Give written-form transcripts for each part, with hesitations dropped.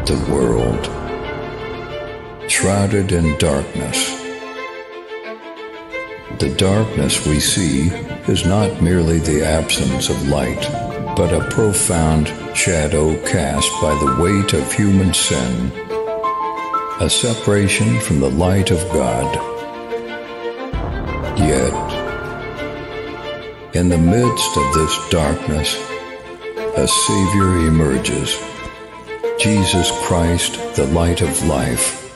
the world, shrouded in darkness. The darkness we see is not merely the absence of light, but a profound shadow cast by the weight of human sin, a separation from the light of God. Yet, in the midst of this darkness, a Savior emerges, Jesus Christ, the light of life,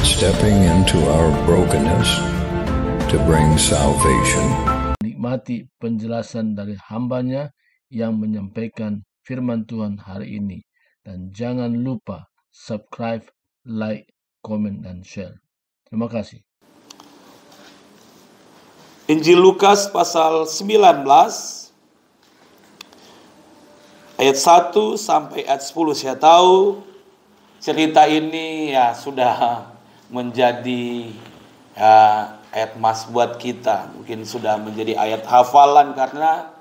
stepping into our brokenness to bring salvation. Nikmati penjelasan dari hambanya yang menyampaikan firman Tuhan hari ini. Dan jangan lupa subscribe, like, komen, dan share. Terima kasih. Injil Lukas pasal 19 ayat 1 sampai ayat 10. Saya tahu cerita ini ya sudah menjadi ayat emas buat kita. Mungkin sudah menjadi ayat hafalan karena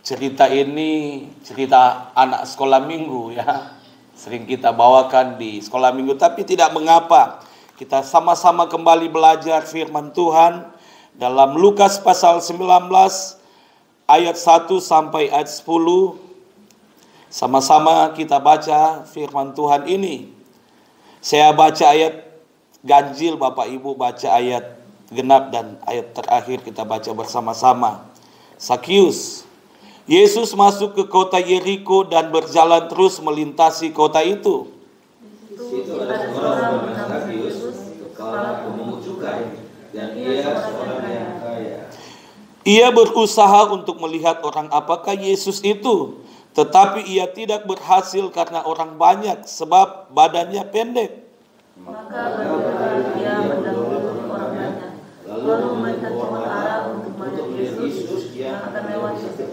cerita ini cerita anak sekolah minggu ya. Sering kita bawakan di sekolah minggu, tapi tidak mengapa. Kita sama-sama kembali belajar firman Tuhan dalam Lukas pasal 19 ayat 1 sampai ayat 10. Sama-sama kita baca firman Tuhan ini. Saya baca ayat ganjil, Bapak Ibu baca ayat genap, dan ayat terakhir kita baca bersama-sama. Sakius. Yesus masuk ke kota Yeriko dan berjalan terus melintasi kota itu. Itu ada seorang bernama Sakius, kepala pemungut cukai, dan ia seorang yang kaya. Ia berusaha untuk melihat orang apakah Yesus itu, tetapi ia tidak berhasil karena orang banyak, sebab badannya pendek. Maka bergerak ia mendahului orang banyak, lalu meminta sementara untuk melihat Yesus yang akan lewat situ.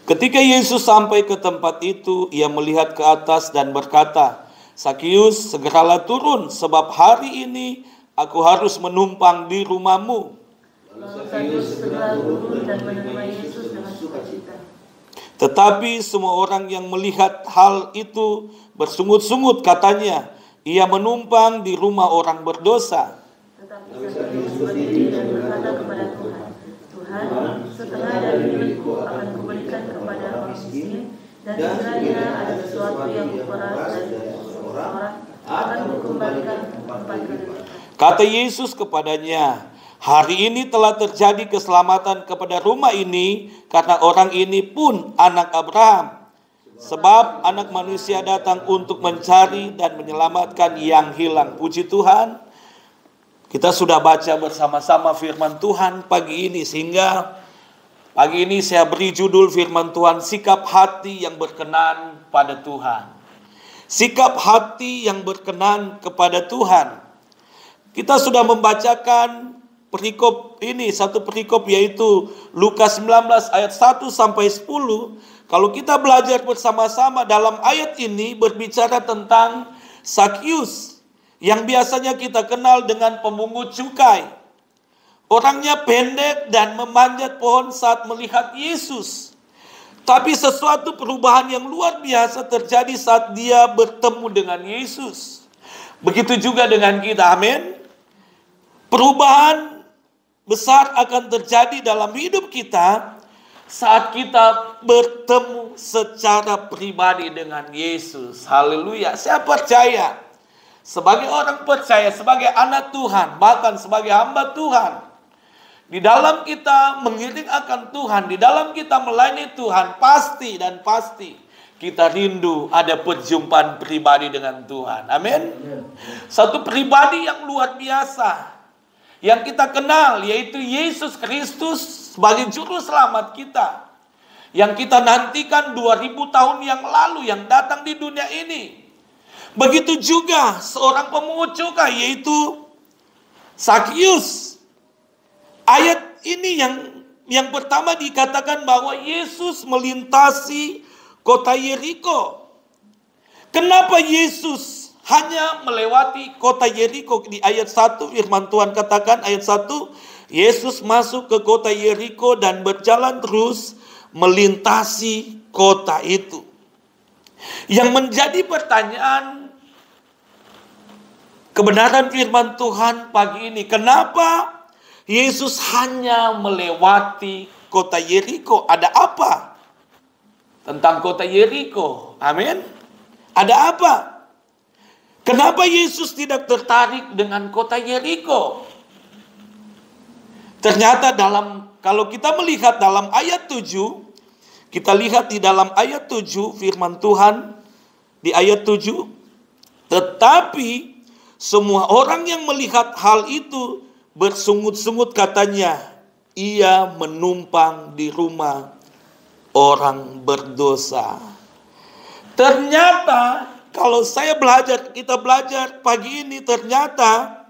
Ketika Yesus sampai ke tempat itu, ia melihat ke atas dan berkata, Sakius, segeralah turun, sebab hari ini aku harus menumpang di rumahmu. Lalu Sakius segera turun dan menerima Yesus dengan sukacita. Tetapi semua orang yang melihat hal itu bersungut-sungut, katanya, ia menumpang di rumah orang berdosa. Tetapi Sakius berdiri dan berkata kepada Tuhan, Tuhan, setengah dari duitku akan kuberikan kepada orang miskin, dan sekiranya ada sesuatu yang kuperas dari seseorang, akan kukembalikan 4 kali lipat. Kata Yesus kepadanya, hari ini telah terjadi keselamatan kepada rumah ini, karena orang ini pun anak Abraham. Sebab anak manusia datang untuk mencari dan menyelamatkan yang hilang. Puji Tuhan. Kita sudah baca bersama-sama firman Tuhan pagi ini, sehingga pagi ini saya beri judul firman Tuhan, sikap hati yang berkenan pada Tuhan. Sikap hati yang berkenan kepada Tuhan. Kita sudah membacakan perikop ini, satu perikop yaitu Lukas 19 ayat 1 sampai 10. Kalau kita belajar bersama-sama dalam ayat ini berbicara tentang Sakius yang biasanya kita kenal dengan pemungut cukai. Orangnya pendek dan memanjat pohon saat melihat Yesus. Tapi sesuatu perubahan yang luar biasa terjadi saat dia bertemu dengan Yesus. Begitu juga dengan kita, amin. Perubahan besar akan terjadi dalam hidup kita saat kita bertemu secara pribadi dengan Yesus. Haleluya. Saya percaya, sebagai orang percaya, sebagai anak Tuhan, bahkan sebagai hamba Tuhan, di dalam kita mengiring akan Tuhan, di dalam kita melayani Tuhan, pasti dan pasti kita rindu ada perjumpaan pribadi dengan Tuhan. Amin. Satu pribadi yang luar biasa yang kita kenal, yaitu Yesus Kristus sebagai juru selamat kita, yang kita nantikan 2000 tahun yang lalu, yang datang di dunia ini. Begitu juga seorang pemungut cukai, yaitu Sakius. Ayat ini yang pertama dikatakan bahwa Yesus melintasi kota Yeriko. Kenapa Yesus hanya melewati kota Yeriko? Di ayat 1 firman Tuhan katakan, ayat 1, Yesus masuk ke kota Yeriko dan berjalan terus melintasi kota itu. Yang menjadi pertanyaan kebenaran firman Tuhan pagi ini, kenapa Yesus hanya melewati kota Yeriko? Ada apa tentang kota Yeriko? Amin. Ada apa? Kenapa Yesus tidak tertarik dengan kota Yeriko? Ternyata kalau kita melihat dalam ayat 7, kita lihat di dalam ayat 7 firman Tuhan di ayat 7, tetapi semua orang yang melihat hal itu bersungut-sungut, katanya, ia menumpang di rumah orang berdosa. Ternyata kalau kita belajar pagi ini, ternyata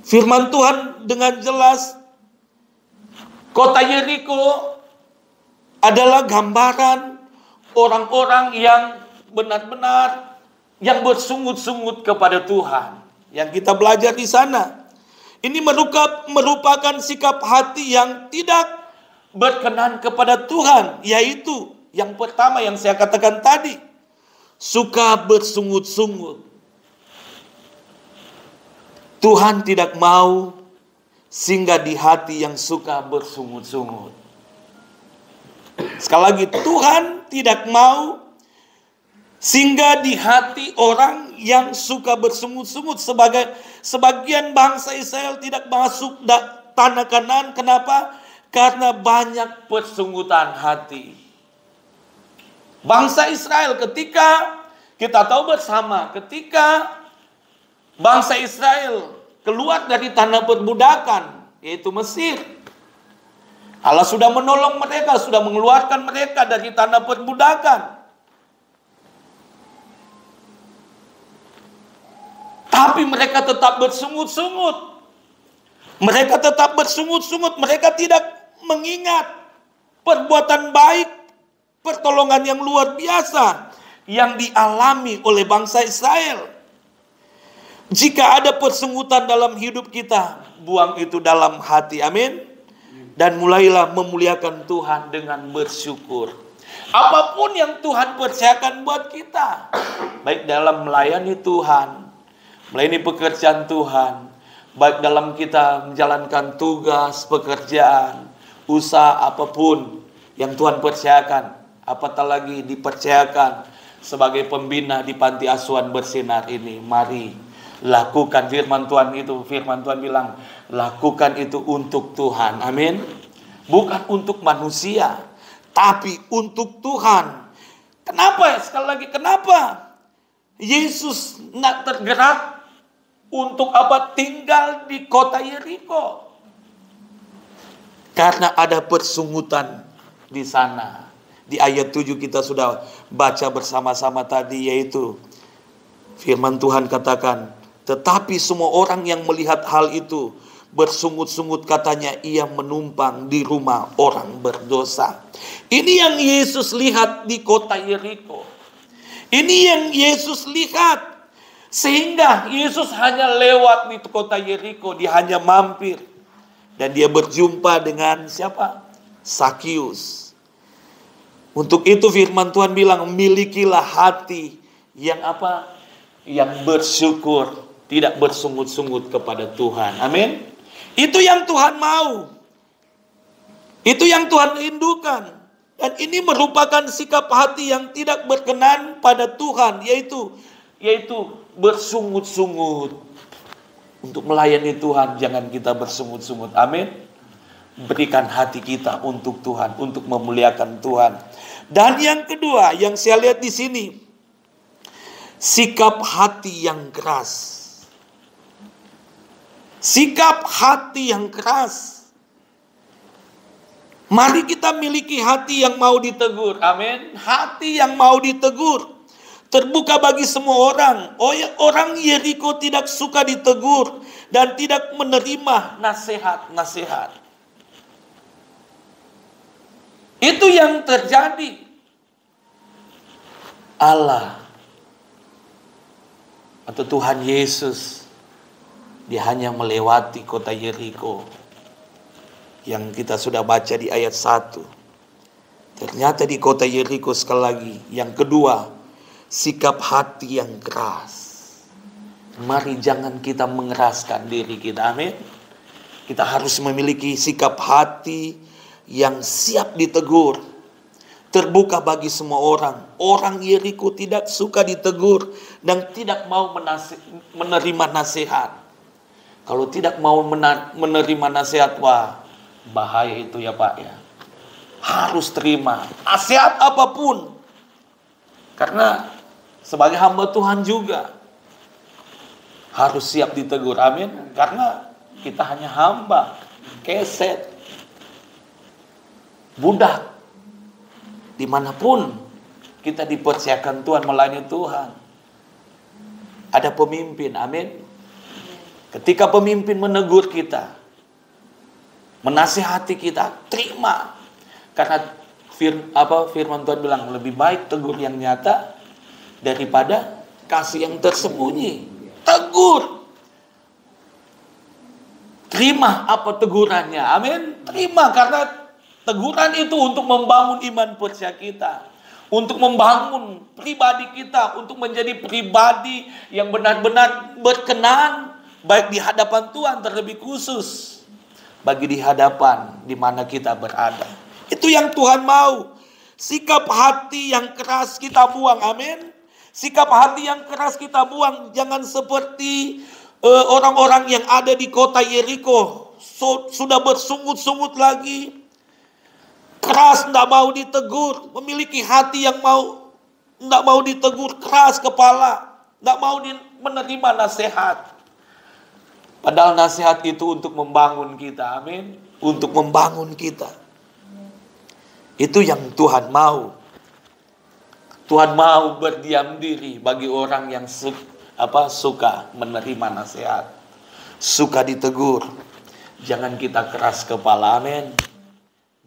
firman Tuhan dengan jelas, kota Yeriko adalah gambaran orang-orang yang benar-benar yang bersungut-sungut kepada Tuhan. Yang kita belajar di sana, ini merupakan sikap hati yang tidak berkenan kepada Tuhan, yaitu yang pertama yang saya katakan tadi, suka bersungut-sungut. Tuhan tidak mau singgah di hati yang suka bersungut-sungut. Sekali lagi, Tuhan tidak mau singgah di hati orang yang suka bersungut-sungut. Sebagian bangsa Israel tidak masuk tanah Kanaan. Kenapa? Karena banyak persungutan hati. Bangsa Israel, ketika kita tahu bersama, ketika bangsa Israel keluar dari tanah perbudakan, yaitu Mesir, Allah sudah menolong mereka, sudah mengeluarkan mereka dari tanah perbudakan. Tapi mereka tetap bersungut-sungut. Mereka tetap bersungut-sungut. Mereka tidak mengingat perbuatan baik, pertolongan yang luar biasa yang dialami oleh bangsa Israel. Jika ada persungutan dalam hidup kita, buang itu dalam hati. Amin. Dan mulailah memuliakan Tuhan dengan bersyukur. Apapun yang Tuhan percayakan buat kita, baik dalam melayani Tuhan, melayani pekerjaan Tuhan, baik dalam kita menjalankan tugas, pekerjaan, usaha apapun yang Tuhan percayakan, apatah lagi dipercayakan sebagai pembina di panti asuhan Bersinar ini, mari lakukan firman Tuhan itu. Firman Tuhan bilang, lakukan itu untuk Tuhan. Amin. Bukan untuk manusia, tapi untuk Tuhan. Kenapa? Sekali lagi, kenapa Yesus nak tergerak untuk tinggal di kota Yeriko? Karena ada persungutan di sana. Di ayat 7 kita sudah baca bersama-sama tadi, yaitu firman Tuhan katakan, tetapi semua orang yang melihat hal itu bersungut-sungut, katanya, ia menumpang di rumah orang berdosa. Ini yang Yesus lihat di kota Yeriko. Ini yang Yesus lihat. Sehingga Yesus hanya lewat di kota Yeriko, dia hanya mampir. Dan dia berjumpa dengan siapa? Sakius. Untuk itu firman Tuhan bilang, milikilah hati yang yang bersyukur, tidak bersungut-sungut kepada Tuhan. Amin. Itu yang Tuhan mau. Itu yang Tuhan rindukan. Dan ini merupakan sikap hati yang tidak berkenan pada Tuhan, yaitu bersungut-sungut. Untuk melayani Tuhan, jangan kita bersungut-sungut. Amin. Berikan hati kita untuk Tuhan, untuk memuliakan Tuhan. Dan yang kedua, yang saya lihat di sini, sikap hati yang keras. Sikap hati yang keras. Mari kita miliki hati yang mau ditegur. Amin. Hati yang mau ditegur. Terbuka bagi semua orang. Orang Yeriko tidak suka ditegur dan tidak menerima nasihat-nasihat. Itu yang terjadi. Allah atau Tuhan Yesus, dia hanya melewati kota Yeriko yang kita sudah baca di ayat 1. Ternyata di kota Yeriko sekali lagi. Yang kedua, sikap hati yang keras. Mari jangan kita mengeraskan diri kita. Amin. Kita harus memiliki sikap hati yang siap ditegur. Terbuka bagi semua orang. Orang Yeriko tidak suka ditegur dan tidak mau menerima nasihat. Kalau tidak mau menerima nasihat, wah, bahaya itu ya Pak ya. Harus terima nasihat apapun. Karena sebagai hamba Tuhan juga harus siap ditegur. Amin. Karena kita hanya hamba, keset, budak. Dimanapun kita dipersiapkan Tuhan, melayani Tuhan, ada pemimpin. Amin. Ketika pemimpin menegur kita, menasihati kita, terima. Karena firman Tuhan bilang, lebih baik tegur yang nyata daripada kasih yang tersembunyi. Tegur. Terima apa tegurannya. Amin. Terima, karena teguran itu untuk membangun iman percaya kita. Untuk membangun pribadi kita. Untuk menjadi pribadi yang benar-benar berkenan. Baik di hadapan Tuhan, terlebih khusus bagi di hadapan di mana kita berada. Itu yang Tuhan mau. Sikap hati yang keras kita buang. Amin. Sikap hati yang keras kita buang. Jangan seperti orang-orang yang ada di kota Yeriko. Sudah bersungut-sungut lagi. Keras, tidak mau ditegur. Memiliki hati yang tidak mau ditegur. Keras kepala. Tidak mau menerima nasihat. Padahal nasihat itu untuk membangun kita. Amin. Untuk membangun kita. Itu yang Tuhan mau. Tuhan mau berdiam diri bagi orang yang suka menerima nasihat. Suka ditegur. Jangan kita keras kepala. Amin.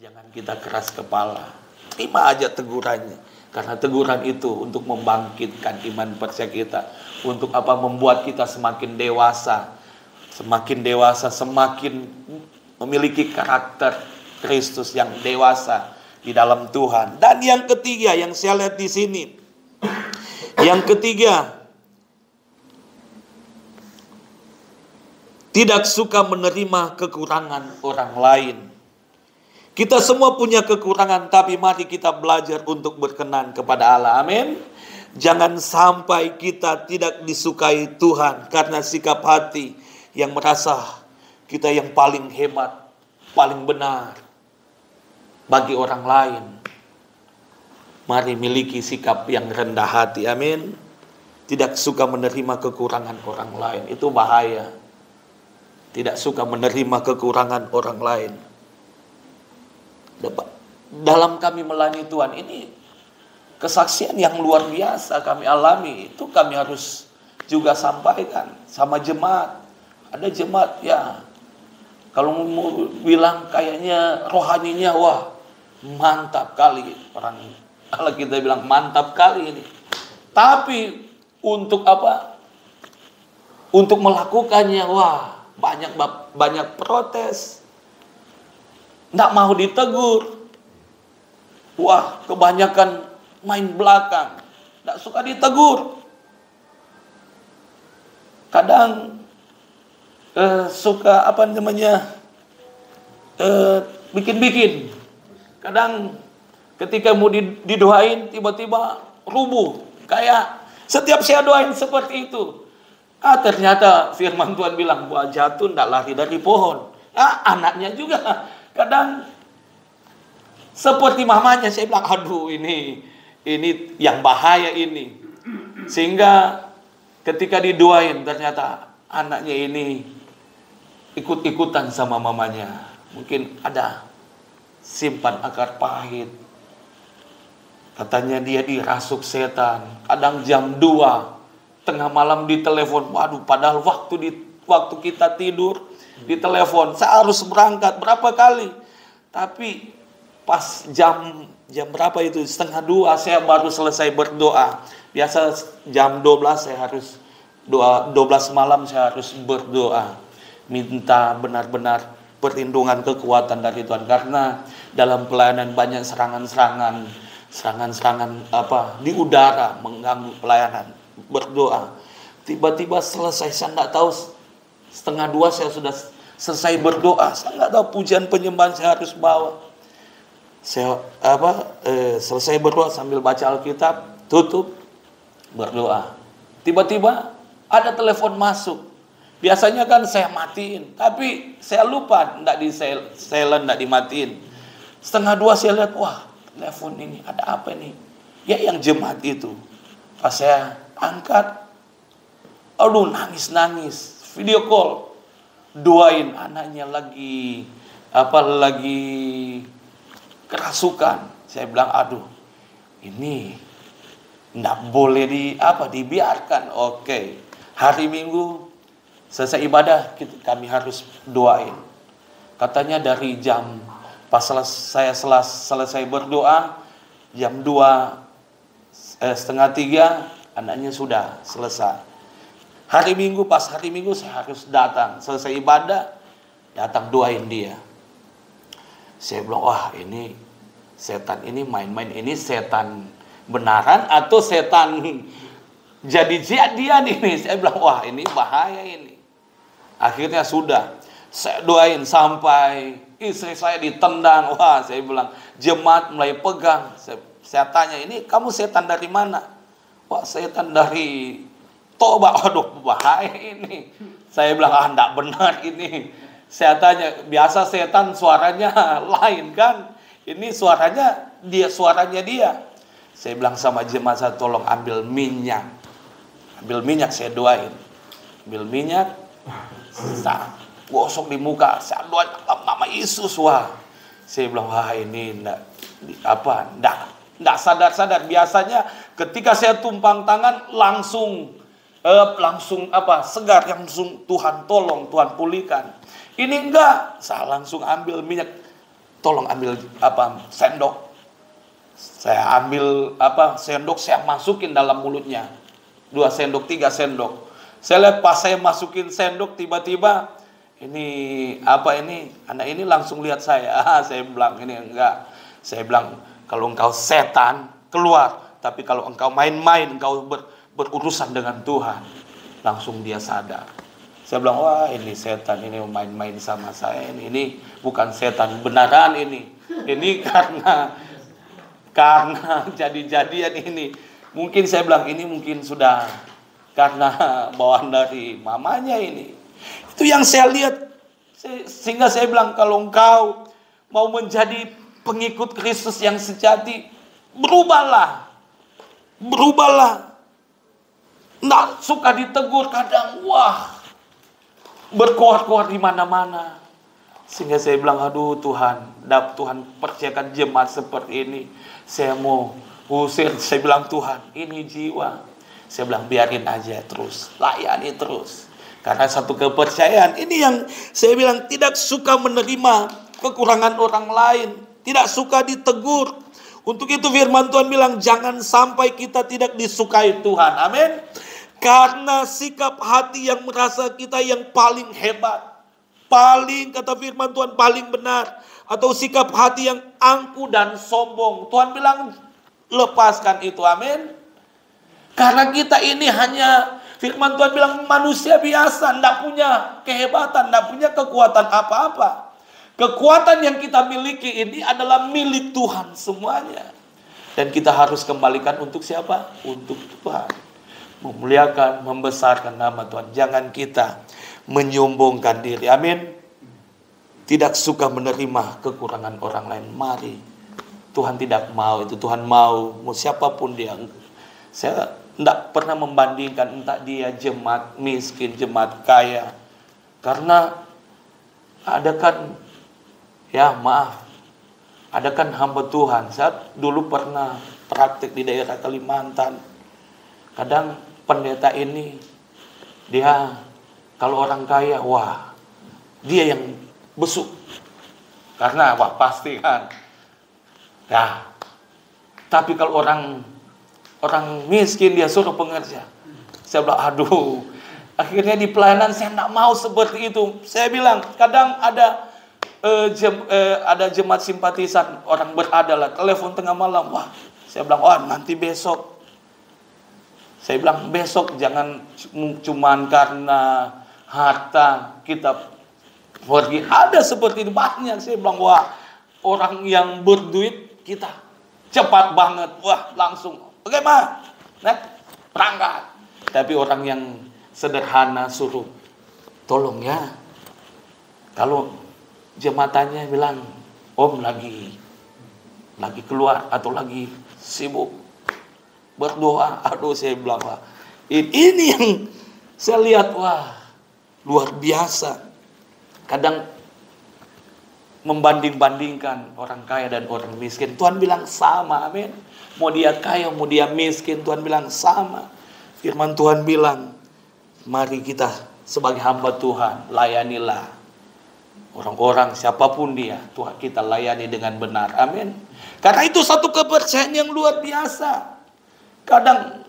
Jangan kita keras kepala. Terima aja tegurannya. Karena teguran itu untuk membangkitkan iman percaya kita. Untuk membuat kita semakin dewasa. Semakin dewasa, semakin memiliki karakter Kristus yang dewasa di dalam Tuhan. Dan yang ketiga yang saya lihat di sini. Yang ketiga, tidak suka menerima kekurangan orang lain. Kita semua punya kekurangan, tapi mari kita belajar untuk berkenan kepada Allah. Amin. Jangan sampai kita tidak disukai Tuhan karena sikap hati yang merasa kita yang paling hebat, paling benar bagi orang lain. Mari miliki sikap yang rendah hati. Amin. Tidak suka menerima kekurangan orang lain. Itu bahaya. Tidak suka menerima kekurangan orang lain. Dalam kami melayani Tuhan ini, kesaksian yang luar biasa kami alami. Itu kami harus juga sampaikan sama jemaat. Ada jemaat ya, kalau mau bilang kayaknya rohaninya, wah mantap kali. Orang kalau kita bilang mantap kali ini. Tapi untuk untuk melakukannya, wah banyak protes. Nggak mau ditegur. Wah, kebanyakan main belakang. Nggak suka ditegur. Kadang suka bikin-bikin. Kadang ketika mau didoain tiba-tiba rubuh. Kayak setiap saya doain seperti itu. Ternyata firman Tuhan bilang, buah jatuh tidak lari dari pohon. Anaknya juga kadang seperti mamanya. Saya bilang, aduh ini yang bahaya ini. Sehingga ketika didoain ternyata anaknya ini ikut-ikutan sama mamanya. Mungkin ada simpan akar pahit. Katanya dia dirasuk setan. Kadang jam 2 tengah malam ditelepon. Waduh, padahal waktu kita tidur ditelepon. Saya harus berangkat berapa kali. Tapi pas jam berapa itu, 1:30 saya baru selesai berdoa. Biasa jam 12 saya harus 12 malam saya harus berdoa. Minta benar-benar perlindungan kekuatan dari Tuhan. Karena dalam pelayanan banyak serangan-serangan di udara mengganggu pelayanan. Berdoa. Tiba-tiba selesai, saya nggak tahu, 1:30 saya sudah selesai berdoa. Saya nggak tahu pujian penyembahan saya harus bawa. Saya selesai berdoa sambil baca Alkitab, tutup, berdoa. Tiba-tiba ada telepon masuk. Biasanya kan saya matiin, tapi saya lupa, nggak di silent, nggak dimatiin. 1:30 saya lihat, wah telepon ini, ada apa ini? Ya yang jemaat itu. Pas saya angkat, aduh nangis, video call, doain anaknya lagi kerasukan. Saya bilang, aduh ini nggak boleh dibiarkan. Oke, hari Minggu selesai ibadah kami harus doain. Katanya dari jam pas saya selesai berdoa jam 2:30 anaknya sudah selesai. Pas hari Minggu saya harus datang, selesai ibadah datang doain dia. Saya bilang, wah ini setan ini main-main, ini setan benaran atau setan jadi-jadian ini. Saya bilang, wah ini bahaya ini. Akhirnya sudah saya doain sampai istri saya ditendang. Wah saya bilang, jemaat mulai pegang. Saya tanya, ini kamu setan dari mana? Wah setan dari Toba. Waduh bahaya ini. Saya bilang, enggak benar ini. Saya tanya, biasa setan suaranya lain kan? Ini suaranya dia. Saya bilang sama jemaat saya, tolong ambil minyak. Ambil minyak, saya doain. Ambil minyak, saya gosok di muka, saya doain nama Yesus. Wah, saya bilang, wah ini enggak sadar. Biasanya ketika saya tumpang tangan langsung segar, langsung Tuhan tolong, Tuhan pulihkan. Ini enggak, saya langsung ambil minyak, tolong ambil sendok. Saya ambil sendok, saya masukin dalam mulutnya. 2 sendok, 3 sendok. Saya lihat pas saya masukin sendok, tiba-tiba ini anak ini langsung lihat saya. Saya bilang, ini enggak. Saya bilang, kalau engkau setan keluar, tapi kalau engkau main-main, engkau berurusan dengan Tuhan. Langsung dia sadar. Saya bilang, wah ini setan, ini main-main sama saya. Ini bukan setan benaran ini. Ini karena jadi-jadian ini. Mungkin saya bilang, ini mungkin sudah karena bawaan dari mamanya ini. Itu yang saya lihat. Sehingga saya bilang, kalau engkau mau menjadi pengikut Kristus yang sejati, berubahlah. Nggak suka ditegur kadang, wah berkuar-kuar di mana-mana. Sehingga saya bilang, aduh Tuhan percayakan jemaat seperti ini. Saya mau usir. Saya bilang, Tuhan ini jiwa. Saya bilang, biarin aja terus, layani terus. Karena satu kepercayaan ini yang saya bilang, tidak suka menerima kekurangan orang lain, tidak suka ditegur. Untuk itu firman Tuhan bilang, jangan sampai kita tidak disukai Tuhan. Amin. Karena sikap hati yang merasa kita yang paling hebat, paling, kata firman Tuhan, paling benar, atau sikap hati yang angkuh dan sombong, Tuhan bilang lepaskan itu. Amin. Karena kita ini hanya, firman Tuhan bilang, manusia biasa, tidak punya kehebatan, tidak punya kekuatan apa-apa. Kekuatan yang kita miliki ini adalah milik Tuhan semuanya. Dan kita harus kembalikan untuk siapa? Untuk Tuhan. Memuliakan, membesarkan nama Tuhan. Jangan kita menyombongkan diri. Amin. Tidak suka menerima kekurangan orang lain. Mari. Tuhan tidak mau itu. Tuhan mau siapapun dia. Saya tidak pernah membandingkan entah dia jemaat miskin, jemaat kaya. Karena ada kan, ya maaf, ada kan hamba Tuhan. Saya dulu pernah praktik di daerah Kalimantan. Kadang pendeta ini, dia kalau orang kaya, wah dia yang besuk. Karena wah pasti kan. Ya. Tapi kalau orang miskin, dia suruh pengerja. Saya bilang, aduh. Akhirnya di pelayanan saya tidak mau seperti itu. Saya bilang, kadang ada ada jemaat simpatisan, orang beradalah, telepon tengah malam. Wah, saya bilang, wah nanti besok. Saya bilang besok jangan cuman karena harta kita pergi. Ada seperti itu banyak. Saya bilang, wah orang yang berduit kita cepat banget. Wah langsung, bagaimana? Nah, berangkat. Tapi orang yang sederhana suruh, tolong ya. Kalau jematannya bilang, om lagi keluar atau lagi sibuk berdoa, aduh saya bilang, wah, ini yang saya lihat, wah luar biasa. Kadang membanding-bandingkan orang kaya dan orang miskin. Tuhan bilang sama, amin. Mau dia kaya, mau dia miskin, Tuhan bilang sama. Firman Tuhan bilang, mari kita sebagai hamba Tuhan, layanilah orang-orang siapapun dia, Tuhan kita layani dengan benar, amin. Karena itu satu kepercayaan yang luar biasa. Kadang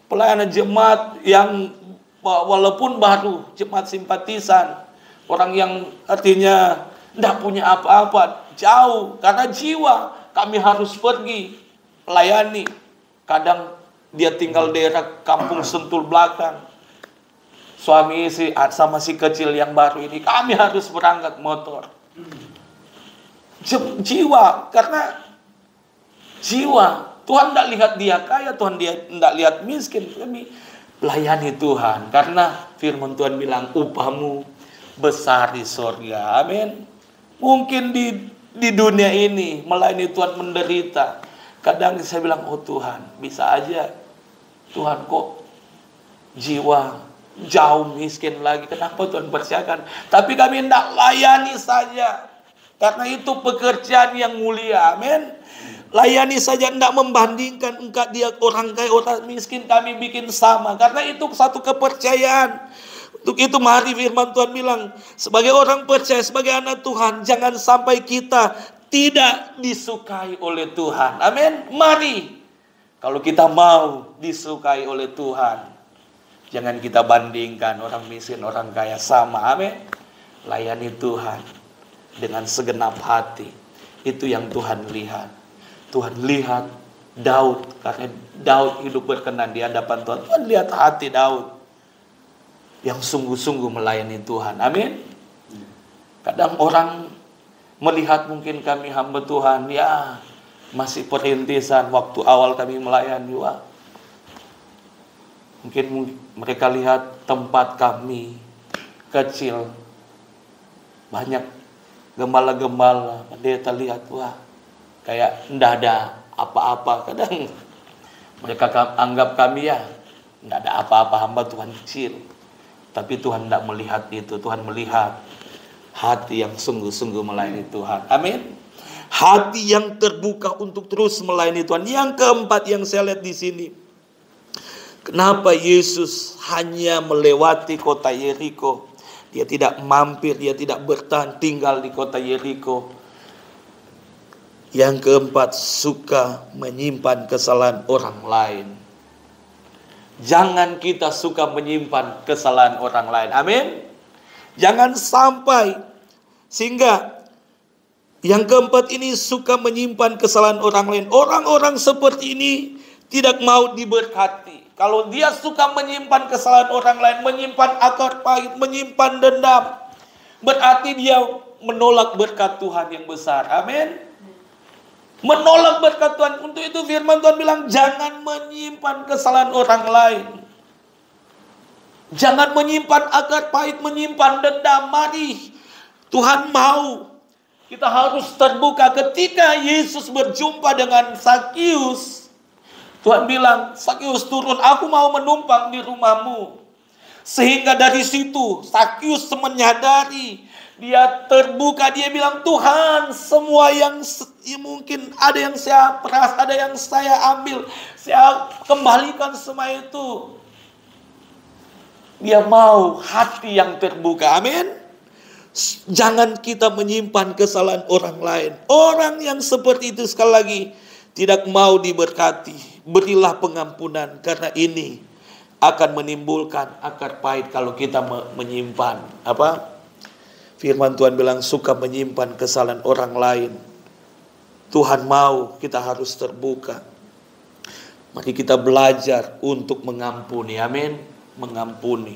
pelayanan jemaat yang walaupun baru, jemaat simpatisan, orang yang artinya tidak punya apa-apa, jauh, karena jiwa kami harus pergi melayani. Kadang dia tinggal daerah kampung Sentul belakang, suami istri sama si kecil yang baru ini, kami harus berangkat motor. Jiwa, karena jiwa. Tuhan tidak lihat dia kaya, Tuhan dia tidak lihat miskin. Kami layani Tuhan. Karena firman Tuhan bilang, upahmu besar di sorga. Amin. Mungkin di dunia ini melayani Tuhan menderita. Kadang saya bilang, oh Tuhan, bisa aja Tuhan kok jiwa jauh miskin lagi. Kenapa Tuhan persiakan? Tapi kami tidak layani saja. Karena itu pekerjaan yang mulia. Amin. Layani saja, tidak membandingkan engkau dia orang kaya, orang miskin, kami bikin sama. Karena itu satu kepercayaan. Untuk itu mari firman Tuhan bilang, sebagai orang percaya, sebagai anak Tuhan, jangan sampai kita tidak disukai oleh Tuhan. Amin. Mari, kalau kita mau disukai oleh Tuhan, jangan kita bandingkan orang miskin, orang kaya sama. Amin. Layani Tuhan dengan segenap hati. Itu yang Tuhan lihat. Tuhan lihat Daud, karena Daud hidup berkenan di hadapan Tuhan. Tuhan lihat hati Daud yang sungguh-sungguh melayani Tuhan. Amin. Kadang orang melihat mungkin kami hamba Tuhan, ya masih perintisan waktu awal kami melayani. Wah, mungkin mereka lihat tempat kami kecil, banyak gembala-gembala, pendeta lihat, wah kayak tidak ada apa-apa. Kadang mereka anggap kami ya tidak ada apa-apa, hamba Tuhan kecil. Tapi Tuhan tidak melihat itu. Tuhan melihat hati yang sungguh-sungguh melayani Tuhan. Amin. Hati yang terbuka untuk terus melayani Tuhan. Yang keempat yang saya lihat di sini, kenapa Yesus hanya melewati kota Yeriko? Dia tidak mampir, dia tidak bertahan tinggal di kota Yeriko. Yang keempat, suka menyimpan kesalahan orang lain. Jangan kita suka menyimpan kesalahan orang lain. Amin. Jangan sampai. Sehingga yang keempat ini, suka menyimpan kesalahan orang lain. Orang-orang seperti ini tidak mau diberkati. Kalau dia suka menyimpan kesalahan orang lain, menyimpan akar pahit, menyimpan dendam, berarti dia menolak berkat Tuhan yang besar. Amin. Menolak berkat Tuhan. Untuk itu firman Tuhan bilang, jangan menyimpan kesalahan orang lain. Jangan menyimpan akar pahit, menyimpan dendam. Mari, Tuhan mau kita harus terbuka. Ketika Yesus berjumpa dengan Sakius, Tuhan bilang, Sakius turun, aku mau menumpang di rumahmu. Sehingga dari situ Sakius menyadari, dia terbuka, dia bilang, Tuhan, semua yang mungkin ada yang saya peras, ada yang saya ambil, saya kembalikan semua itu. Dia mau hati yang terbuka. Amin. Jangan kita menyimpan kesalahan orang lain. Orang yang seperti itu sekali lagi tidak mau diberkati. Berilah pengampunan, karena ini akan menimbulkan akar pahit kalau kita menyimpan Firman Tuhan bilang suka menyimpan kesalahan orang lain. Tuhan mau kita harus terbuka. Mari kita belajar untuk mengampuni. Amin. Mengampuni.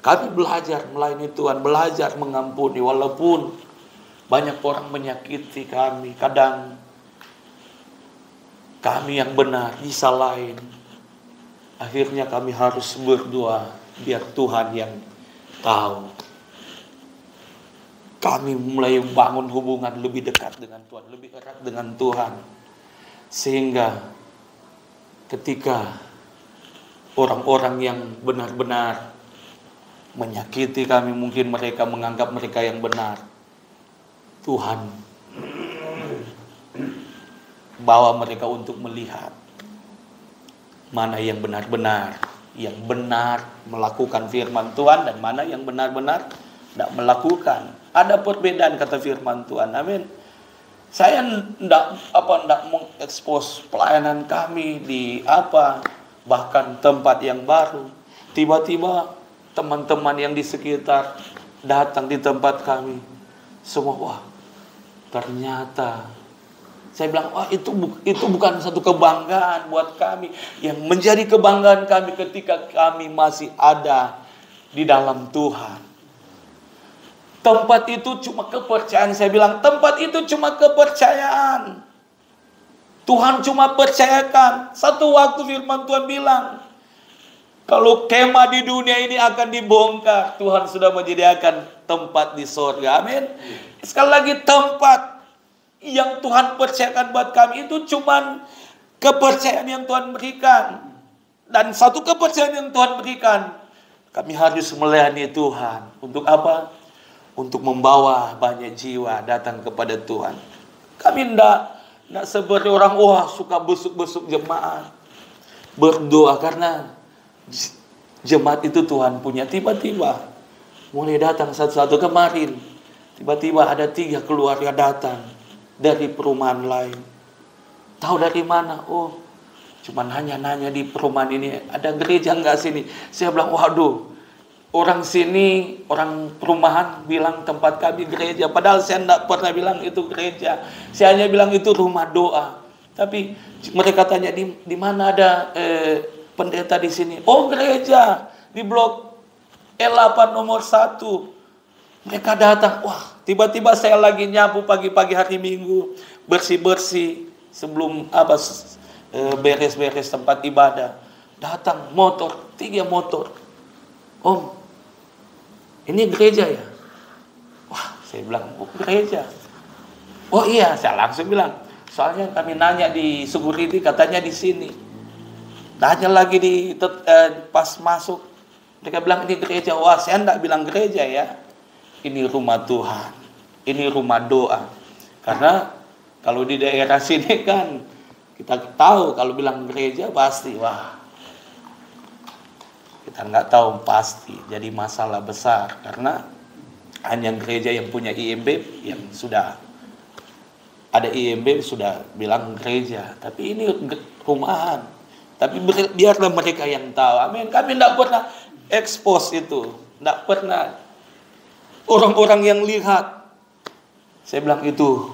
Kami belajar melayani Tuhan, belajar mengampuni. Walaupun banyak orang menyakiti kami. Kadang kami yang benar disalahin. Akhirnya kami harus berdoa biar Tuhan yang tahu. Kami mulai bangun hubungan lebih dekat dengan Tuhan, lebih erat dengan Tuhan. Sehingga ketika orang-orang yang benar-benar menyakiti kami, mungkin mereka menganggap mereka yang benar, Tuhan bawa mereka untuk melihat mana yang benar-benar, yang benar melakukan firman Tuhan, dan mana yang benar-benar tidak melakukan. Ada perbedaan kata firman Tuhan. Amin. Saya tidak mengekspos pelayanan kami di bahkan tempat yang baru. Tiba-tiba teman-teman yang di sekitar datang di tempat kami. Semua, wah, ternyata saya bilang, wah, itu bukan satu kebanggaan buat kami. Yang menjadi kebanggaan kami ketika kami masih ada di dalam Tuhan. Tempat itu cuma kepercayaan. Saya bilang, tempat itu cuma kepercayaan. Tuhan cuma percayakan. Satu waktu firman Tuhan bilang, kalau kemah di dunia ini akan dibongkar, Tuhan sudah menyediakan tempat di sorga. Amin. Sekali lagi, tempat yang Tuhan percayakan buat kami itu cuma kepercayaan yang Tuhan berikan. Dan satu kepercayaan yang Tuhan berikan, kami harus melayani Tuhan. Untuk apa? Untuk membawa banyak jiwa datang kepada Tuhan. Kami tidak seperti orang suka besuk-besuk jemaat. Berdoa karena jemaat itu Tuhan punya. Tiba-tiba mulai datang satu-satu. Kemarin tiba-tiba ada 3 keluarga datang dari perumahan lain. Tahu dari mana? Cuman nanya-nanya di perumahan ini, ada gereja enggak sini? Saya bilang, waduh, orang sini, orang perumahan bilang tempat kami gereja. Padahal saya tidak pernah bilang itu gereja. Saya hanya bilang itu rumah doa. Tapi mereka tanya, di mana ada pendeta di sini? Oh, gereja di blok L8 nomor 1. Mereka datang. Wah, tiba-tiba saya lagi nyapu pagi-pagi hari Minggu, bersih-bersih sebelum beres-beres tempat ibadah. Datang motor, 3 motor. Om, ini gereja ya? Wah, saya bilang, gereja. Oh iya, saya langsung bilang. Soalnya kami nanya di security, katanya di sini. Tanya lagi pas masuk. Mereka bilang ini gereja. Wah, saya enggak bilang gereja ya. Ini rumah Tuhan. Ini rumah doa. Karena kalau di daerah sini kan, kita tahu kalau bilang gereja pasti, wah, kita nggak tahu pasti jadi masalah besar. Karena hanya gereja yang punya IMB yang sudah ada IMB sudah bilang gereja, tapi ini rumahan. Tapi biarlah mereka yang tahu. Amin. Kami tidak pernah expose itu, tidak pernah orang-orang yang lihat. Saya bilang itu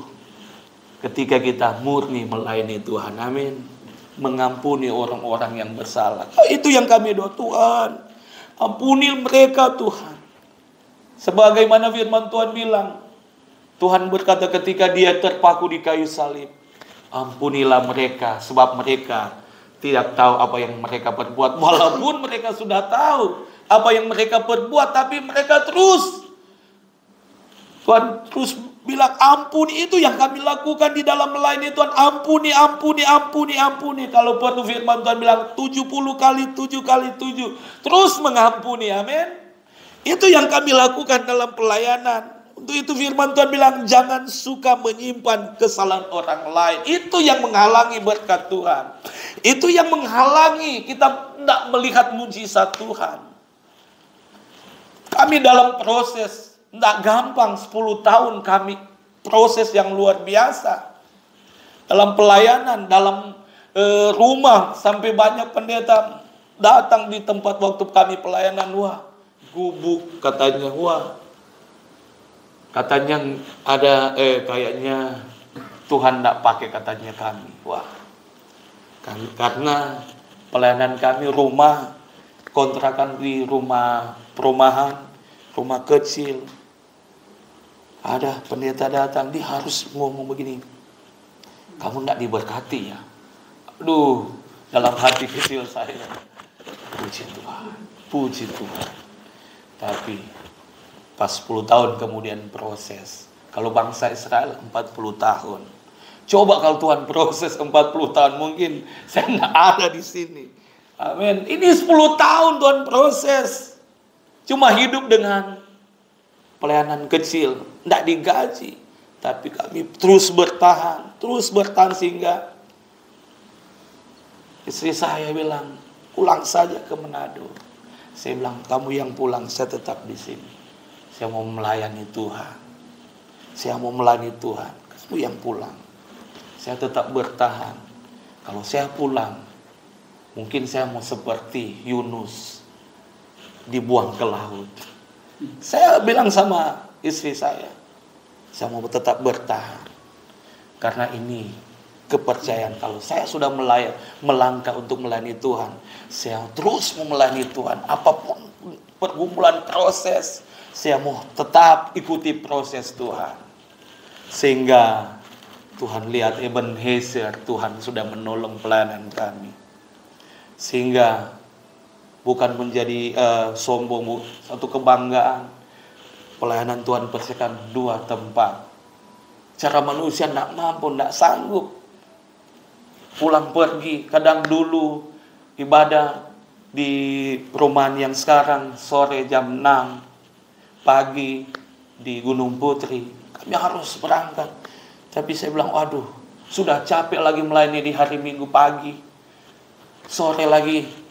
ketika kita murni melayani Tuhan. Amin. Mengampuni orang-orang yang bersalah. Itu yang kami doa, Tuhan, ampuni mereka Tuhan. Sebagaimana firman Tuhan bilang, Tuhan berkata ketika dia terpaku di kayu salib, ampunilah mereka sebab mereka tidak tahu apa yang mereka perbuat. Walaupun mereka sudah tahu apa yang mereka perbuat, tapi mereka Tuhan terus bilang ampuni. Itu yang kami lakukan di dalam melayani Tuhan. Ampuni, ampuni, ampuni, ampuni. Kalau perlu firman Tuhan bilang 70 kali 7 kali 7. Terus mengampuni, amin. Itu yang kami lakukan dalam pelayanan. Untuk itu firman Tuhan bilang jangan suka menyimpan kesalahan orang lain. Itu yang menghalangi berkat Tuhan. Itu yang menghalangi kita tidak melihat mujizat Tuhan. Kami dalam proses, tidak gampang, 10 tahun kami proses yang luar biasa. Dalam pelayanan, dalam rumah, sampai banyak pendeta datang di tempat waktu kami pelayanan. Wah, gubuk katanya, wah, Katanya ada kayaknya Tuhan tidak pakai katanya kami. Wah, karena pelayanan kami rumah, kontrakan di rumah perumahan, rumah kecil. Ada pendeta datang, dia harus ngomong begini, kamu tidak diberkati ya? Aduh, dalam hati kecil saya, puji Tuhan, puji Tuhan. Tapi pas 10 tahun kemudian proses. Kalau bangsa Israel 40 tahun. Coba kalau Tuhan proses 40 tahun, mungkin saya tidak ada di sini. Amin. Ini 10 tahun Tuhan proses. Cuma hidup dengan pelayanan kecil, tidak digaji. Tapi kami terus bertahan sehingga istri saya bilang, pulang saja ke Manado. Saya bilang, kamu yang pulang, saya tetap di sini. Saya mau melayani Tuhan. Saya mau melayani Tuhan. Kamu yang pulang. Saya tetap bertahan. Kalau saya pulang, mungkin saya mau seperti Yunus, dibuang ke laut. Saya bilang sama istri saya mau tetap bertahan. Karena ini kepercayaan, kalau saya sudah melangkah untuk melayani Tuhan, saya terus mau melayani Tuhan. Apapun pergumulan proses, saya mau tetap ikuti proses Tuhan. Sehingga Tuhan lihat Ebenezer, Tuhan sudah menolong pelayanan kami. Sehingga bukan menjadi sombong, satu kebanggaan. Pelayanan Tuhan persediakan 2 tempat. Cara manusia tidak mampu, tidak sanggup. Pulang pergi, kadang dulu ibadah di perumahan yang sekarang sore jam 6, pagi di Gunung Putri. Kami harus berangkat. Tapi saya bilang, waduh, sudah capek lagi melayani di hari Minggu pagi. Sore lagi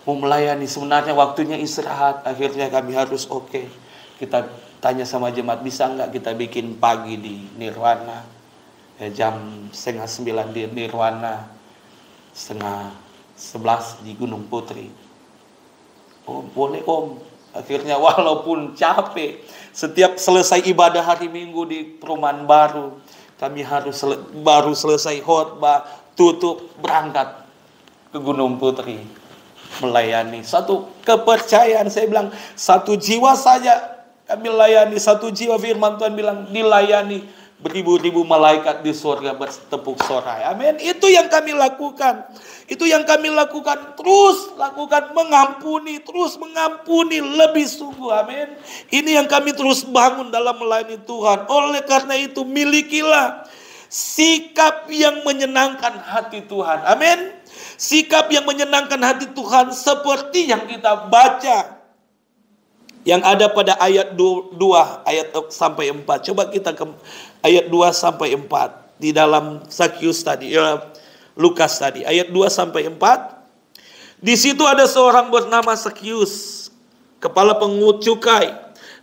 mau melayani, sebenarnya waktunya istirahat. Akhirnya kami harus kita tanya sama jemaat, bisa nggak kita bikin pagi di Nirwana, jam 8:30 di Nirwana, 10:30 di Gunung Putri. Oh boleh om. Akhirnya walaupun capek, setiap selesai ibadah hari Minggu di perumahan baru, kami harus baru selesai khotbah, tutup, berangkat ke Gunung Putri melayani. Satu kepercayaan, saya bilang, 1 jiwa saja kami layani, 1 jiwa, firman Tuhan bilang dilayani, beribu-ribu malaikat di surga bertepuk sorai. Amin. Itu yang kami lakukan. Itu yang kami lakukan. Terus lakukan, terus mengampuni lebih sungguh. Amin. Ini yang kami terus bangun dalam melayani Tuhan. Oleh karena itu, milikilah sikap yang menyenangkan hati Tuhan. Amin. Sikap yang menyenangkan hati Tuhan seperti yang kita baca, yang ada pada ayat 2 ayat sampai 4. Coba kita ke ayat 2 sampai 4 di dalam Sakyus tadi, Lukas tadi, ayat 2 sampai 4. Di situ ada seorang bernama Sakyus, kepala pungut cukai,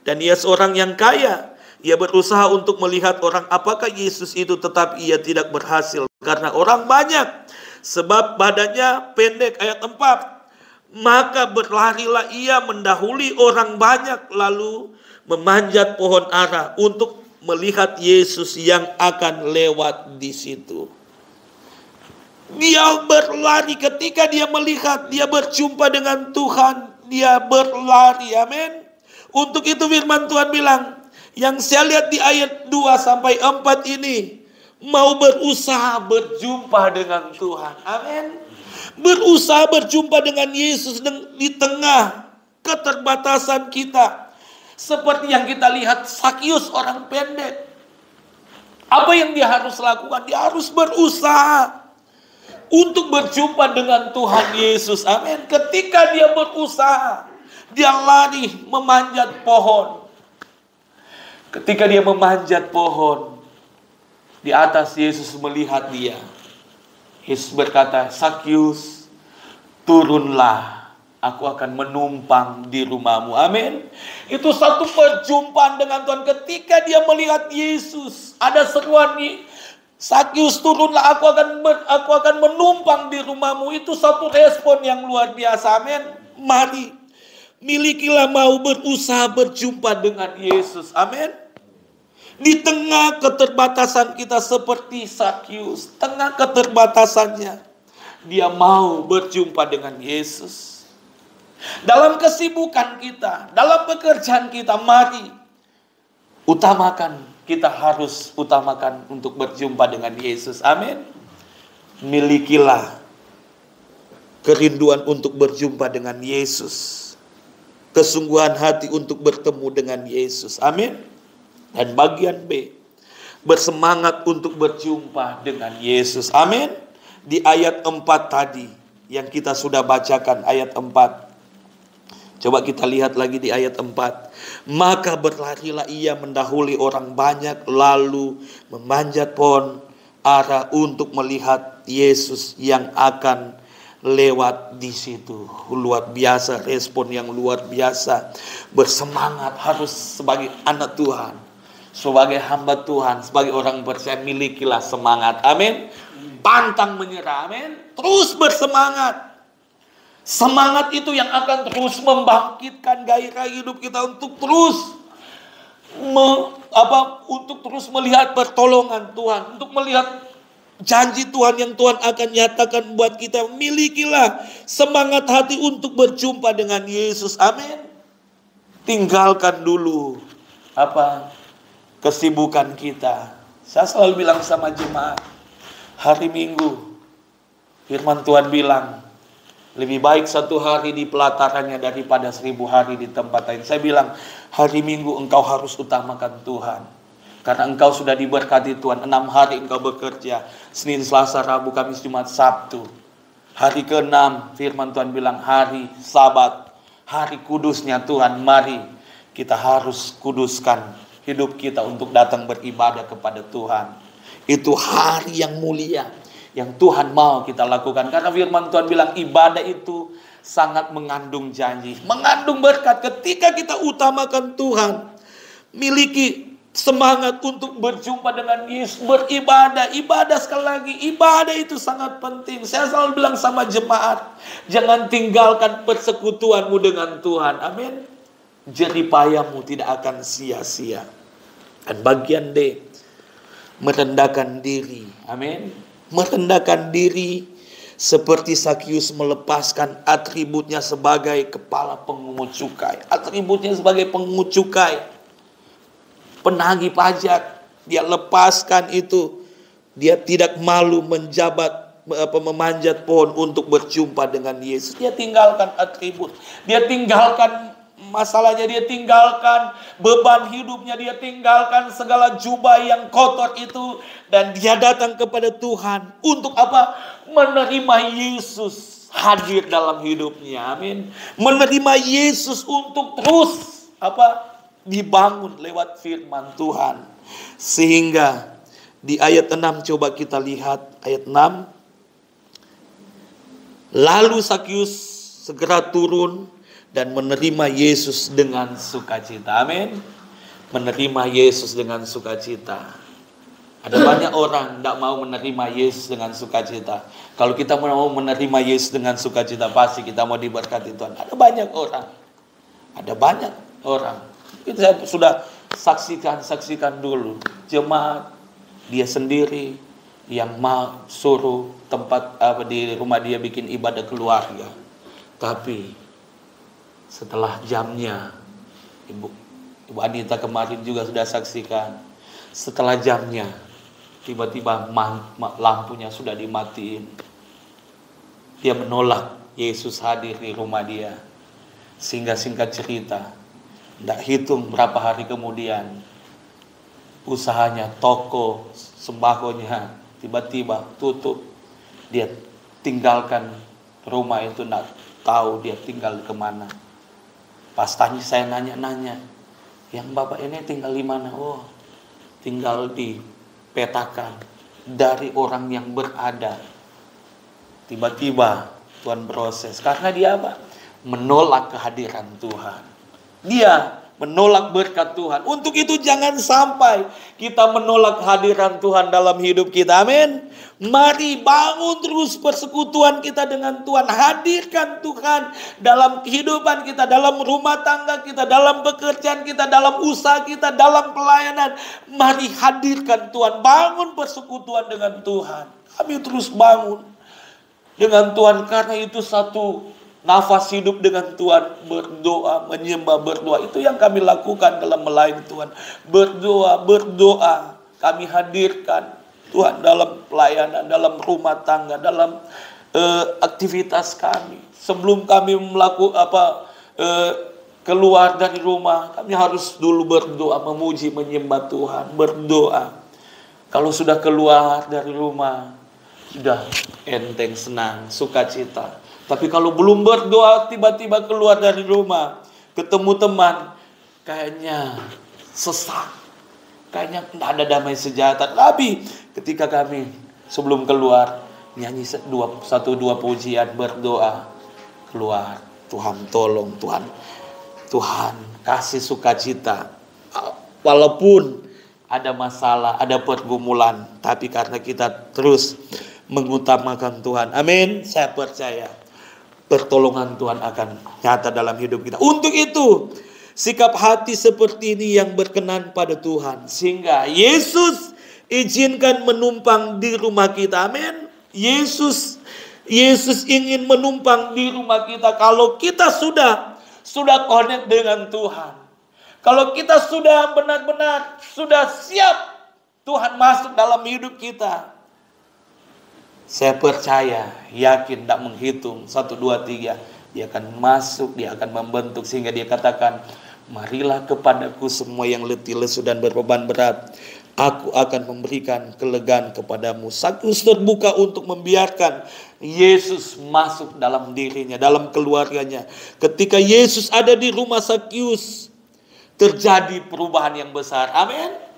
dan ia seorang yang kaya. Ia berusaha untuk melihat orang apakah Yesus itu, tetapi ia tidak berhasil karena orang banyak, sebab badannya pendek. Ayat 4. Maka berlarilah ia mendahului orang banyak, lalu memanjat pohon ara untuk melihat Yesus yang akan lewat di situ. Dia berlari ketika dia melihat, dia berjumpa dengan Tuhan, dia berlari. Amin. Untuk itu firman Tuhan bilang, yang saya lihat di ayat 2 sampai 4 ini, mau berusaha berjumpa dengan Tuhan. Amin. Berusaha berjumpa dengan Yesus di tengah keterbatasan kita. Seperti yang kita lihat Sakyus, orang pendek. Apa yang dia harus lakukan? Dia harus berusaha untuk berjumpa dengan Tuhan Yesus. Amin. Ketika dia berusaha, dia lari memanjat pohon. Ketika dia memanjat pohon, di atas Yesus melihat dia. Yesus berkata, Sakyus, turunlah, aku akan menumpang di rumahmu. Amin. Itu satu perjumpaan dengan Tuhan. Ketika dia melihat Yesus, ada seruan nih, Sakyus, turunlah, aku akan menumpang di rumahmu. Itu satu respon yang luar biasa. Amin. Mari Milikilah mau berusaha berjumpa dengan Yesus. Amin. Di tengah keterbatasan kita seperti Sakyus, tengah keterbatasannya, dia mau berjumpa dengan Yesus. Dalam kesibukan kita, dalam pekerjaan kita, mari kita harus utamakan untuk berjumpa dengan Yesus. Amin. Milikilah kerinduan untuk berjumpa dengan Yesus, kesungguhan hati untuk bertemu dengan Yesus. Amin. Dan bagian B, bersemangat untuk berjumpa dengan Yesus. Amin. Di ayat 4 tadi yang kita sudah bacakan, ayat 4. Coba kita lihat lagi di ayat 4. Maka berlarilah ia mendahului orang banyak, lalu memanjat pohon ara untuk melihat Yesus yang akan lewat di situ. Luar biasa, respon yang luar biasa. Bersemangat harus sebagai anak Tuhan, sebagai hamba Tuhan, sebagai orang percaya, milikilah semangat. Amin. Pantang menyerah. Amin. Terus bersemangat. Semangat itu yang akan terus membangkitkan gairah hidup kita untuk terus untuk terus melihat pertolongan Tuhan, untuk melihat janji Tuhan yang Tuhan akan nyatakan buat kita. Milikilah semangat hati untuk berjumpa dengan Yesus. Amin. Tinggalkan dulu kesibukan kita. Saya selalu bilang sama jemaat, hari Minggu firman Tuhan bilang, lebih baik 1 hari di pelatarannya daripada 1000 hari di tempat lain. Saya bilang, hari Minggu engkau harus utamakan Tuhan. Karena engkau sudah diberkati Tuhan. 6 hari engkau bekerja. Senin, Selasa, Rabu, Kamis, Jumat, Sabtu. Hari ke-6 firman Tuhan bilang hari Sabat, hari kudusnya Tuhan. Mari kita harus kuduskan hidup kita untuk datang beribadah kepada Tuhan. Itu hari yang mulia yang Tuhan mau kita lakukan. Karena firman Tuhan bilang ibadah itu sangat mengandung janji, mengandung berkat. Ketika kita utamakan Tuhan, miliki semangat untuk berjumpa dengan Yesus, beribadah. Ibadah, sekali lagi, ibadah itu sangat penting. Saya selalu bilang sama jemaat, jangan tinggalkan persekutuanmu dengan Tuhan. Amin. Jerih payahmu tidak akan sia-sia. Dan bagian D, merendahkan diri. Amin. Merendahkan diri seperti Sakyus, melepaskan atributnya sebagai kepala pengungut cukai. Atributnya sebagai pengungut cukai, penagih pajak, dia lepaskan itu. Dia tidak malu memanjat pohon untuk berjumpa dengan Yesus. Dia tinggalkan atribut, dia tinggalkan masalahnya, dia tinggalkan beban hidupnya, dia tinggalkan segala jubah yang kotor itu, dan dia datang kepada Tuhan untuk menerima Yesus hadir dalam hidupnya. Amin. Menerima Yesus untuk terus dibangun lewat firman Tuhan. Sehingga di ayat 6 coba kita lihat ayat 6. Lalu Sakyus segera turun dan menerima Yesus dengan sukacita. Amin. Menerima Yesus dengan sukacita. Ada banyak orang tidak mau menerima Yesus dengan sukacita. Kalau kita mau menerima Yesus dengan sukacita, pasti kita mau diberkati Tuhan. Ada banyak orang. Itu saya sudah saksikan dulu. Jemaat dia sendiri yang mau suruh tempat di rumah dia bikin ibadah keluarga. Tapi setelah jamnya, Ibu Anita kemarin juga sudah saksikan, setelah jamnya tiba-tiba lampunya sudah dimatiin. Dia menolak Yesus hadir di rumah dia. Sehingga singkat cerita, tidak hitung berapa hari kemudian, usahanya, toko sembakonya tiba-tiba tutup. Dia tinggalkan rumah itu, tidak tahu dia tinggal di kemana. Pas saya nanya, yang Bapak ini tinggal di mana? Oh, tinggal di petakan dari orang yang berada. Tiba-tiba Tuhan proses. Karena dia menolak kehadiran Tuhan. Dia menolak berkat Tuhan. Untuk itu jangan sampai kita menolak hadiran Tuhan dalam hidup kita. Amin. Mari bangun terus persekutuan kita dengan Tuhan. Hadirkan Tuhan dalam kehidupan kita, dalam rumah tangga kita, dalam pekerjaan kita, dalam usaha kita, dalam pelayanan. Mari hadirkan Tuhan. Bangun persekutuan dengan Tuhan. Kami terus bangun dengan Tuhan, karena itu satu nafas hidup dengan Tuhan, berdoa, menyembah, berdoa. Itu yang kami lakukan dalam melayani Tuhan. Berdoa. Kami hadirkan Tuhan dalam pelayanan, dalam rumah tangga, dalam aktivitas kami. Sebelum kami keluar dari rumah, kami harus dulu berdoa, memuji, menyembah Tuhan, berdoa. Kalau sudah keluar dari rumah, sudah enteng, senang, sukacita. Tapi kalau belum berdoa, tiba-tiba keluar dari rumah, ketemu teman, kayaknya sesak, kayaknya tidak ada damai sejahtera. Tapi ketika kami sebelum keluar, nyanyi satu dua pujian, berdoa, keluar, Tuhan tolong, Tuhan kasih sukacita. Walaupun ada masalah, ada pergumulan, tapi karena kita terus mengutamakan Tuhan. Amin. Saya percaya pertolongan Tuhan akan nyata dalam hidup kita. Untuk itu, sikap hati seperti ini yang berkenan pada Tuhan, sehingga Yesus izinkan menumpang di rumah kita. Amin. Yesus ingin menumpang di rumah kita kalau kita sudah connect dengan Tuhan. Kalau kita sudah benar-benar sudah siap Tuhan masuk dalam hidup kita. Saya percaya, yakin, tidak menghitung 1, 2, 3. Dia akan masuk, dia akan membentuk, sehingga dia katakan, marilah kepadaku semua yang letih, lesu dan berbeban berat. Aku akan memberikan kelegaan kepadamu. Sakyus terbuka untuk membiarkan Yesus masuk dalam dirinya, dalam keluarganya. Ketika Yesus ada di rumah Sakyus, terjadi perubahan yang besar. Amin.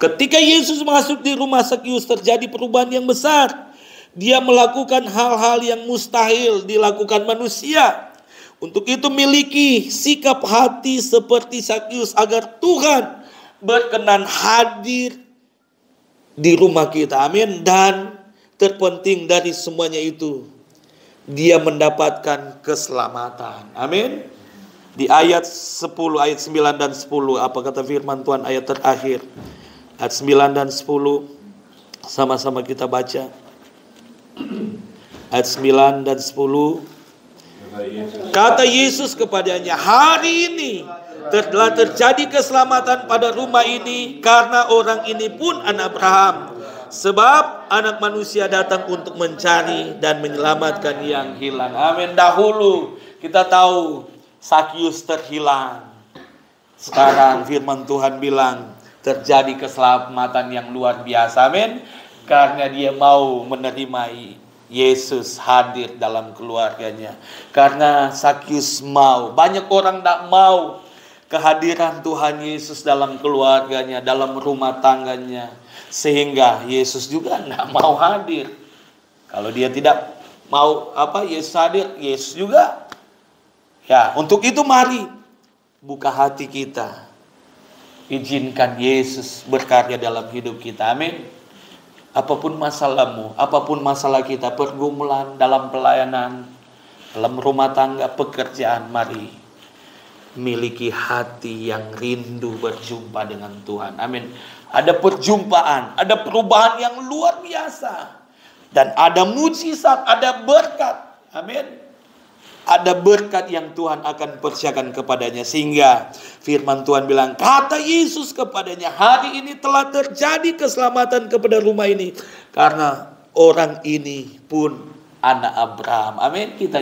Ketika Yesus masuk di rumah Sakyus, terjadi perubahan yang besar. Dia melakukan hal-hal yang mustahil dilakukan manusia. Untuk itu miliki sikap hati seperti Sakyus, agar Tuhan berkenan hadir di rumah kita. Amin. Dan terpenting dari semuanya itu, dia mendapatkan keselamatan. Amin. Di ayat 10, ayat 9 dan 10, apa kata firman Tuhan ayat terakhir? Ayat 9 dan 10, sama-sama kita baca. Ayat 9 dan 10. Kata Yesus kepadanya, hari ini telah terjadi keselamatan pada rumah ini, karena orang ini pun anak Abraham. Sebab anak manusia datang untuk mencari dan menyelamatkan yang hilang. Amin. Dahulu kita tahu Sakyus terhilang. Sekarang firman Tuhan bilang terjadi keselamatan yang luar biasa. Amin. Karena dia mau menerima Yesus hadir dalam keluarganya. Karena Sakyus mau. Banyak orang tidak mau kehadiran Tuhan Yesus dalam keluarganya, dalam rumah tangganya. Sehingga Yesus juga tidak mau hadir. Kalau dia tidak mau Yesus hadir, Yesus juga. Ya, untuk itu mari buka hati kita. Izinkan Yesus berkarya dalam hidup kita. Amin. Apapun masalahmu, apapun masalah kita, pergumulan dalam pelayanan, dalam rumah tangga, pekerjaan, mari miliki hati yang rindu berjumpa dengan Tuhan. Amin. Ada perjumpaan, ada perubahan yang luar biasa. Dan ada mujizat, ada berkat. Amin. Ada berkat yang Tuhan akan persiapkan kepadanya. Sehingga firman Tuhan bilang, kata Yesus kepadanya, hari ini telah terjadi keselamatan kepada rumah ini, karena orang ini pun anak Abraham. Amin. Kita